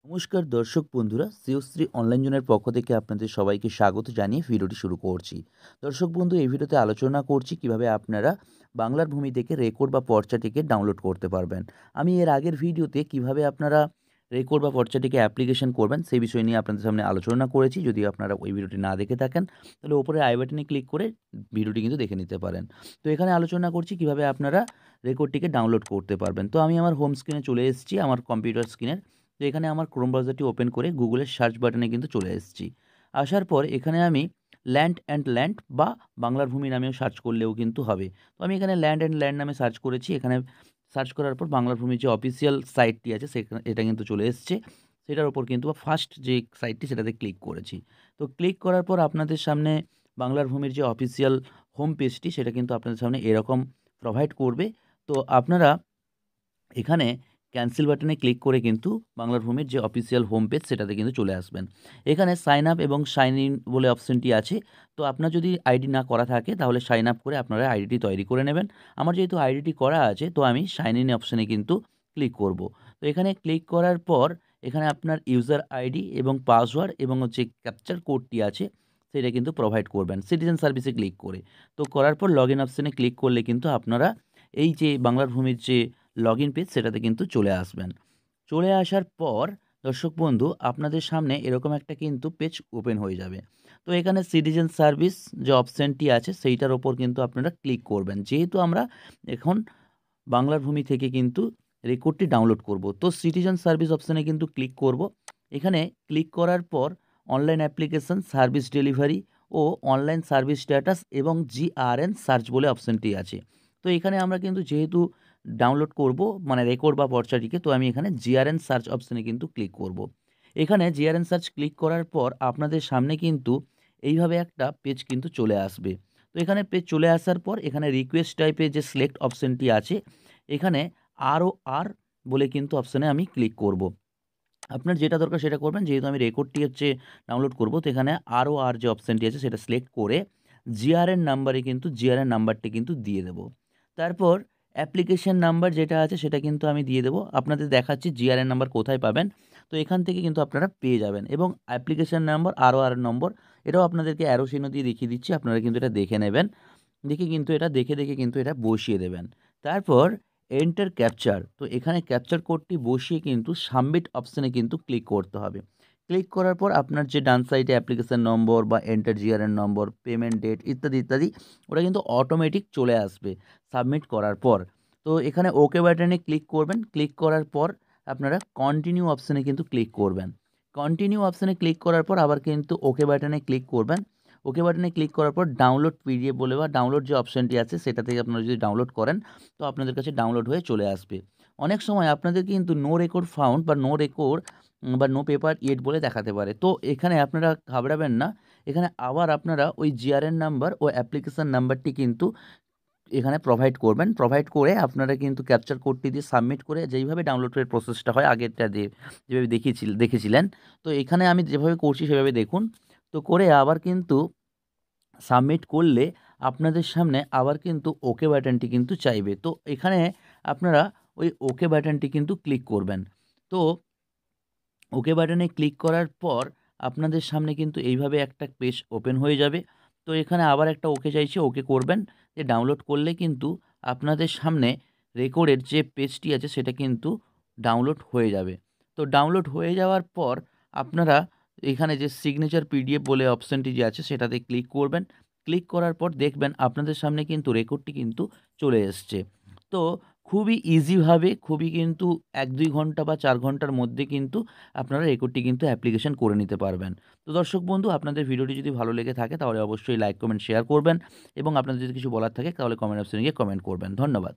নমস্কার দর্শক বন্ধুরা, শ্রী অনলাইন জোনের পক্ষ থেকে আপনাদের সবাইকে স্বাগত জানিয়ে ভিডিওটি শুরু করছি। দর্শক বন্ধু, এই ভিডিওতে আলোচনা করছি কিভাবে আপনারা বাংলার ভূমি থেকে রেকর্ড বা পর্চাটিকে ডাউনলোড করতে পারবেন। আমি এর আগের ভিডিওতে কিভাবে আপনারা রেকর্ড বা পর্চাটিকে অ্যাপ্লিকেশন করবেন সেই বিষয় নিয়ে আপনাদের সামনে আলোচনা করেছি। যদি আপনারা ওই ভিডিওটি না দেখে থাকেন তাহলে ওপরে আই বাটনে ক্লিক করে ভিডিওটি কিন্তু দেখে নিতে পারেন। তো এখানে আলোচনা করছি কিভাবে আপনারা রেকর্ডটিকে ডাউনলোড করতে পারবেন। তো আমি আমার হোম স্ক্রিনে চলে এসেছি, আমার কম্পিউটার স্ক্রিনের। তো এখানে আমার ক্রোম ব্রাউজারটি ওপেন করে গুগলের সার্চ বাটনে কিন্তু চলে এসেছি। আসার পর এখানে আমি ল্যান্ড বা বাংলার ভূমি নামেও সার্চ করলেও কিন্তু হবে। তো আমি এখানে ল্যান্ড নামে সার্চ করেছি। এখানে সার্চ করার পর বাংলার ভূমির যে অফিসিয়াল সাইটটি আছে সেখানে এটা কিন্তু চলে এসছে। সেটার উপর কিন্তু ফার্স্ট যে সাইটটি সেটাতে ক্লিক করেছি। তো ক্লিক করার পর আপনাদের সামনে বাংলার ভূমির যে অফিসিয়াল হোম পেজটি সেটা কিন্তু আপনাদের সামনে এরকম প্রোভাইড করবে। তো আপনারা এখানে ক্যানসেল বাটনে ক্লিক করে কিন্তু বাংলার ভূমির যে অফিসিয়াল হোম পেজ সেটাতে কিন্তু চলে আসবেন। এখানে সাইন আপ এবং সাইন ইন বলে অপশনটি আছে। তো আপনার যদি আইডি না করা থাকে তাহলে সাইন আপ করে আপনারা আইডিটি তৈরি করে নেবেন। আমার যেহেতু আইডিটি করা আছে তো আমি সাইন ইন অপশনে কিন্তু ক্লিক করব। তো এখানে ক্লিক করার পর এখানে আপনার ইউজার আইডি এবং পাসওয়ার্ড এবং হচ্ছে ক্যাপচার কোডটি আছে সেটা কিন্তু প্রোভাইড করবেন সিটিজেন সার্ভিসে ক্লিক করে। তো করার পর লগ ইন অপশনে ক্লিক করলে কিন্তু আপনারা এই যে বাংলার ভূমির যে লগইন পেজ সেটাতে কিন্তু চলে আসবেন। চলে আসার পর দর্শক বন্ধু আপনাদের সামনে এরকম একটা কিন্তু পেজ ওপেন হয়ে যাবে। তো এখানে সিটিজেন সার্ভিস যে অপশানটি আছে সেইটার ওপর কিন্তু আপনারা ক্লিক করবেন। যেহেতু আমরা এখন বাংলার ভূমি থেকে কিন্তু রেকর্ডটি ডাউনলোড করব। তো সিটিজেন সার্ভিস অপশানে কিন্তু ক্লিক করব। এখানে ক্লিক করার পর অনলাইন অ্যাপ্লিকেশন, সার্ভিস ডেলিভারি ও অনলাইন সার্ভিস স্ট্যাটাস এবং জিআরএন সার্চ বলে অপশানটি আছে। তো এখানে আমরা কিন্তু যেহেতু ডাউনলোড করব মানে রেকর্ড বা পর্চাটিকে, তো আমি এখানে জিআরএন সার্চ অপশানে কিন্তু ক্লিক করব। এখানে জিআরএন সার্চ ক্লিক করার পর আপনাদের সামনে কিন্তু এইভাবে একটা পেজ কিন্তু চলে আসবে। তো এখানে পেজ চলে আসার পর এখানে রিকোয়েস্ট টাইপের যে সিলেক্ট অপশানটি আছে এখানে আর বলে কিন্তু অপশানে আমি ক্লিক করব। আপনার যেটা দরকার সেটা করবেন। যেহেতু আমি রেকর্ডটি হচ্ছে ডাউনলোড করব তো এখানে আর যে অপশানটি আছে সেটা সিলেক্ট করে জিআরএন নাম্বারে কিন্তু জিআরএন নাম্বারটি কিন্তু দিয়ে দেব। তারপর অ্যাপ্লিকেশন নাম্বার যেটা আছে সেটা কিন্তু আমি দিয়ে দেবো। আপনাদের দেখাচ্ছি জিআরএন নাম্বার কোথায় পাবেন। তো এখান থেকে কিন্তু আপনারা পেয়ে যাবেন এবং অ্যাপ্লিকেশন নাম্বার আর নম্বর এটাও আপনাদেরকে অ্যারো চিহ্ন দিয়ে দেখিয়ে দিচ্ছি। আপনারা কিন্তু এটা দেখে নেবেন। দেখে কিন্তু এটা বসিয়ে দেবেন। তারপর এন্টার ক্যাপচার, তো এখানে ক্যাপচার কোডটি বসিয়ে কিন্তু সাবমিট অপশানে কিন্তু ক্লিক করতে হবে। ক্লিক করার পর আপনার যে ডান সাইডে অ্যাপ্লিকেশন নম্বর বা এন্টার জিআরএন নম্বর, পেমেন্ট ডেট ইত্যাদি ওটা কিন্তু অটোমেটিক চলে আসবে সাবমিট করার পর। তো এখানে ওকে বাটনে ক্লিক করবেন। ক্লিক করার পর আপনারা কন্টিনিউ অপশানে কিন্তু ক্লিক করবেন। কন্টিনিউ অপশানে ক্লিক করার পর আবার কিন্তু ওকে বাটনে ক্লিক করবেন। ওকে বাটনে ক্লিক করার পর ডাউনলোড পিডিএফ বলে বা ডাউনলোড যে অপশানটি আছে সেটা থেকে আপনারা যদি ডাউনলোড করেন তো আপনাদের কাছে ডাউনলোড হয়ে চলে আসবে। অনেক সময় আপনাদের কিন্তু নো রেকর্ড ফাউন্ড বা নো রেকর্ড বা নো পেপার ইয়েট বলে দেখাতে পারে। তো এখানে আপনারা ঘাবড়াবেন না। এখানে আবার আপনারা ওই জিআরএন নাম্বার ও অ্যাপ্লিকেশন নাম্বারটি কিন্তু এখানে প্রোভাইড করবেন। প্রোভাইড করে আপনারা কিন্তু ক্যাপচার কোডটি দিয়ে সাবমিট করে যেইভাবে ডাউনলোডের প্রসেসটা হয় আগেরটা দিয়ে যেভাবে দেখেছিলেন। তো এখানে আমি যেভাবে করছি সেভাবে দেখুন। তো করে আবার কিন্তু সাবমিট করলে আপনাদের সামনে আবার কিন্তু ওকে বাটনটি কিন্তু চাইবে। তো এখানে আপনারা ওই ওকে বাটনটি কিন্তু ক্লিক করবেন। তো ওকে বাটনে ক্লিক করার পর আপনাদের সামনে কিন্তু এইভাবে একটা পেজ ওপেন হয়ে যাবে। তো এখানে আবার একটা ওকে চাইছে, ওকে করবেন। যে ডাউনলোড করলে কিন্তু আপনাদের সামনে রেকর্ডের যে পেজটি আছে সেটা কিন্তু ডাউনলোড হয়ে যাবে। তো ডাউনলোড হয়ে যাওয়ার পর আপনারা এখানে যে সিগনেচার পিডিএফ বলে অপশানটি যে আছে সেটাতে ক্লিক করবেন। ক্লিক করার পর দেখবেন আপনাদের সামনে কিন্তু রেকর্ডটি কিন্তু চলে এসছে। তো খুবই ইজিভাবে খুবই কিন্তু ১-২ ঘন্টা বা ৪ ঘন্টার মধ্যে কিন্তু আপনারা রেকর্ডটি কিন্তু অ্যাপ্লিকেশন করে নিতে পারবেন। তো দর্শক বন্ধু আপনাদের ভিডিওটি যদি ভালো লেগে থাকে তাহলে অবশ্যই লাইক, কমেন্ট, শেয়ার করবেন এবং আপনাদের যদি কিছু বলার থাকে তাহলে কমেন্ট অপশনে গিয়ে কমেন্ট করবেন। ধন্যবাদ।